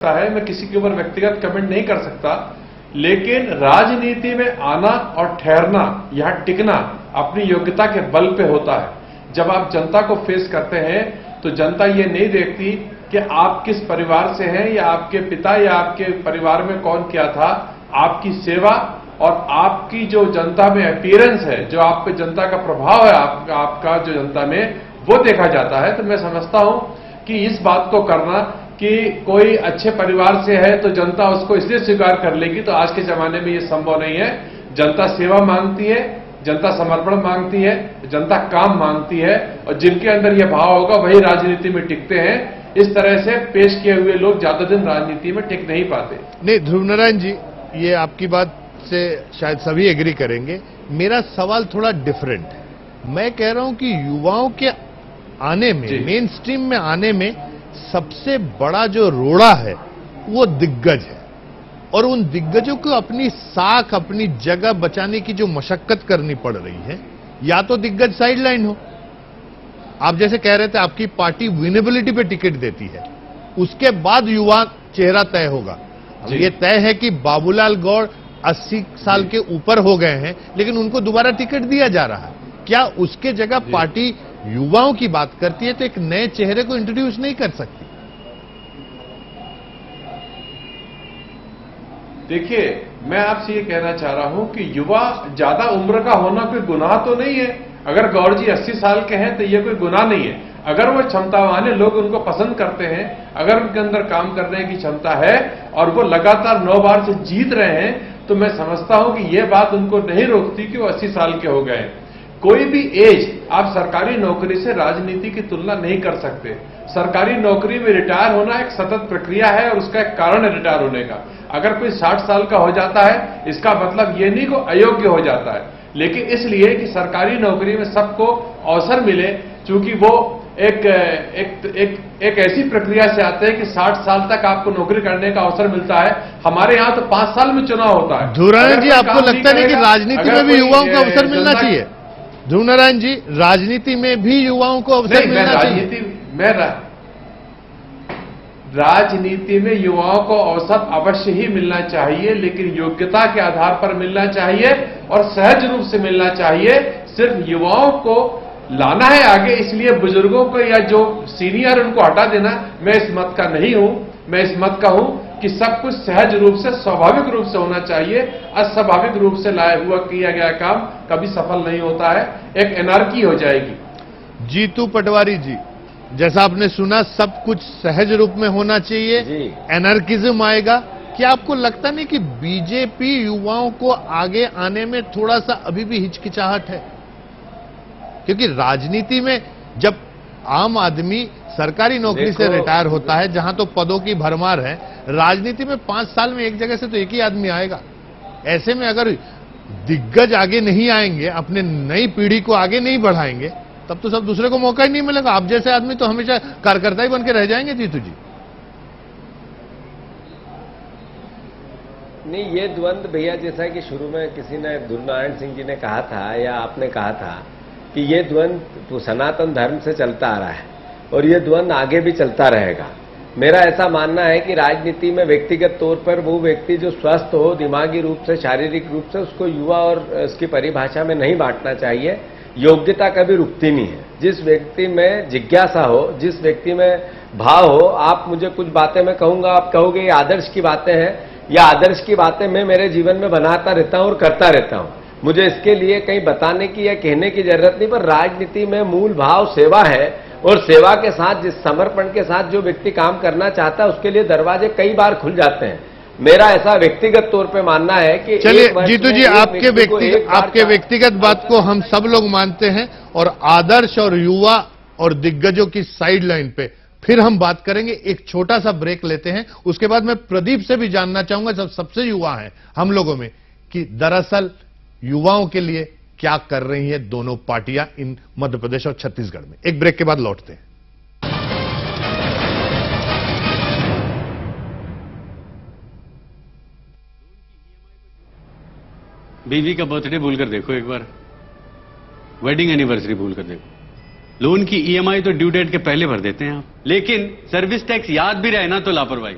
है, मैं किसी के ऊपर व्यक्तिगत कमेंट नहीं कर सकता, लेकिन राजनीति में आना और ठहरना, यहां टिकना अपनी योग्यता के बल पे होता है। जब आप जनता को फेस करते हैं तो जनता ये नहीं देखती कि आप किस परिवार से हैं या आपके पिता या आपके परिवार में कौन क्या था। आपकी सेवा और आपकी जो जनता में अपीयरेंस है, जो आप पे जनता का प्रभाव है, आपका जो जनता में, वो देखा जाता है। तो मैं समझता हूं कि इस बात को करना कि कोई अच्छे परिवार से है तो जनता उसको इसलिए स्वीकार कर लेगी, तो आज के जमाने में ये संभव नहीं है। जनता सेवा मांगती है, जनता समर्पण मांगती है, जनता काम मांगती है, और जिनके अंदर यह भाव होगा वही राजनीति में टिकते हैं। इस तरह से पेश किए हुए लोग ज्यादा दिन राजनीति में टिक नहीं पाते। नहीं, ध्रुव नारायण जी, ये आपकी बात से शायद सभी एग्री करेंगे। मेरा सवाल थोड़ा डिफरेंट है। मैं कह रहा हूं कि युवाओं के आने में, मेन स्ट्रीम में आने में सबसे बड़ा जो रोड़ा है वो दिग्गज है, और उन दिग्गजों को अपनी साख, अपनी जगह बचाने की जो मशक्कत करनी पड़ रही है, या तो दिग्गज साइडलाइन हो। आप जैसे कह रहे थे आपकी पार्टी विनेबिलिटी पे टिकट देती है, उसके बाद युवा चेहरा तय होगा। ये तय है कि बाबूलाल गौड़ 80 साल के ऊपर हो गए हैं, लेकिन उनको दोबारा टिकट दिया जा रहा है। क्या उसके जगह पार्टी युवाओं की बात करती है तो एक नए चेहरे को इंट्रोड्यूस नहीं कर सकती? देखिए, मैं आपसे ये कहना चाह रहा हूं कि युवा ज्यादा उम्र का होना कोई गुनाह तो नहीं है। अगर गौड़ जी 80 साल के हैं तो ये कोई गुनाह नहीं है। अगर वो क्षमतावान है, लोग उनको पसंद करते हैं, अगर उनके अंदर काम करने की क्षमता है और वो लगातार 9 बार से जीत रहे हैं, तो मैं समझता हूं कि यह बात उनको नहीं रोकती कि वो 80 साल के हो गए। कोई भी एज आप सरकारी नौकरी से राजनीति की तुलना नहीं कर सकते। सरकारी नौकरी में रिटायर होना एक सतत प्रक्रिया है और उसका एक कारण है रिटायर होने का। अगर कोई 60 साल का हो जाता है, इसका मतलब ये नहीं कि अयोग्य हो जाता है, लेकिन इसलिए कि सरकारी नौकरी में सबको अवसर मिले। चूंकि वो एक ऐसी प्रक्रिया से आते हैं कि 60 साल तक आपको नौकरी करने का अवसर मिलता है। हमारे यहां तो 5 साल में चुनाव होता है। ध्रुव नारायण जी, आपको लगता है कि राजनीति में भी युवाओं को अवसर मिलना चाहिए? ध्रुव नारायण जी, राजनीति में भी युवाओं को अवसर मिलना चाहिए? राजनीति में युवाओं को अवसर अवश्य ही मिलना चाहिए, लेकिन योग्यता के आधार पर मिलना चाहिए और सहज रूप से मिलना चाहिए। सिर्फ युवाओं को लाना है आगे, इसलिए बुजुर्गों को या जो सीनियर उनको हटा देना, मैं इस मत का नहीं हूं। मैं इस मत का हूं कि सब कुछ सहज रूप से, स्वाभाविक रूप से होना चाहिए। अस्वाभाविक रूप से लाया हुआ किया गया काम कभी सफल नहीं होता है, एक एनार्की हो जाएगी। जीतू पटवारी जी, जैसा आपने सुना, सब कुछ सहज रूप में होना चाहिए, एनार्किज्म आएगा। क्या आपको लगता नहीं कि बीजेपी युवाओं को आगे आने में थोड़ा सा अभी भी हिचकिचाहट है? क्योंकि राजनीति में जब आम आदमी सरकारी नौकरी से रिटायर होता है, जहां तो पदों की भरमार है, राजनीति में 5 साल में एक जगह से तो एक ही आदमी आएगा। ऐसे में अगर दिग्गज आगे नहीं आएंगे, अपने नई पीढ़ी को आगे नहीं बढ़ाएंगे, तब तो सब दूसरे को मौका ही नहीं मिलेगा। आप जैसे आदमी तो हमेशा कार्यकर्ता ही बन के रह जाएंगे। जीतू जी, नहीं, ये द्वंद्व भैया, जैसा कि शुरू में किसी ने, ध्रुव नारायण सिंह जी ने कहा था या आपने कहा था कि ये द्वंद्व सनातन धर्म से चलता आ रहा है और ये द्वंद्व आगे भी चलता रहेगा। मेरा ऐसा मानना है कि राजनीति में व्यक्तिगत तौर पर वो व्यक्ति जो स्वस्थ हो दिमागी रूप से, शारीरिक रूप से, उसको युवा और इसकी परिभाषा में नहीं बांटना चाहिए। योग्यता कभी रुकती नहीं है। जिस व्यक्ति में जिज्ञासा हो, जिस व्यक्ति में भाव हो, आप मुझे कुछ बातें मैं कहूंगा, आप कहोगे ये आदर्श की बातें हैं, या आदर्श की बातें मैं मेरे जीवन में बनाता रहता हूं और करता रहता हूं। मुझे इसके लिए कहीं बताने की या कहने की जरूरत नहीं। पर राजनीति में मूल भाव सेवा है, और सेवा के साथ, जिस समर्पण के साथ जो व्यक्ति काम करना चाहता है, उसके लिए दरवाजे कई बार खुल जाते हैं। मेरा ऐसा व्यक्तिगत तौर पे मानना है कि चलिए जीतू जी, आपके व्यक्तिगत बात को हम सब लोग मानते हैं, और आदर्श और युवा और दिग्गजों की साइडलाइन पे फिर हम बात करेंगे। एक छोटा सा ब्रेक लेते हैं, उसके बाद मैं प्रदीप से भी जानना चाहूंगा, जब सबसे युवा हैं हम लोगों में, कि दरअसल युवाओं के लिए क्या कर रही है दोनों पार्टियां इन मध्य प्रदेश और छत्तीसगढ़ में। एक ब्रेक के बाद लौटते हैं। बीवी का बर्थडे भूलकर देखो एक बार, वेडिंग एनिवर्सरी भूलकर देखो। लोन की ईएमआई तो ड्यू डेट के पहले भर देते हैं आप, लेकिन सर्विस टैक्स याद भी रहे ना तो लापरवाही।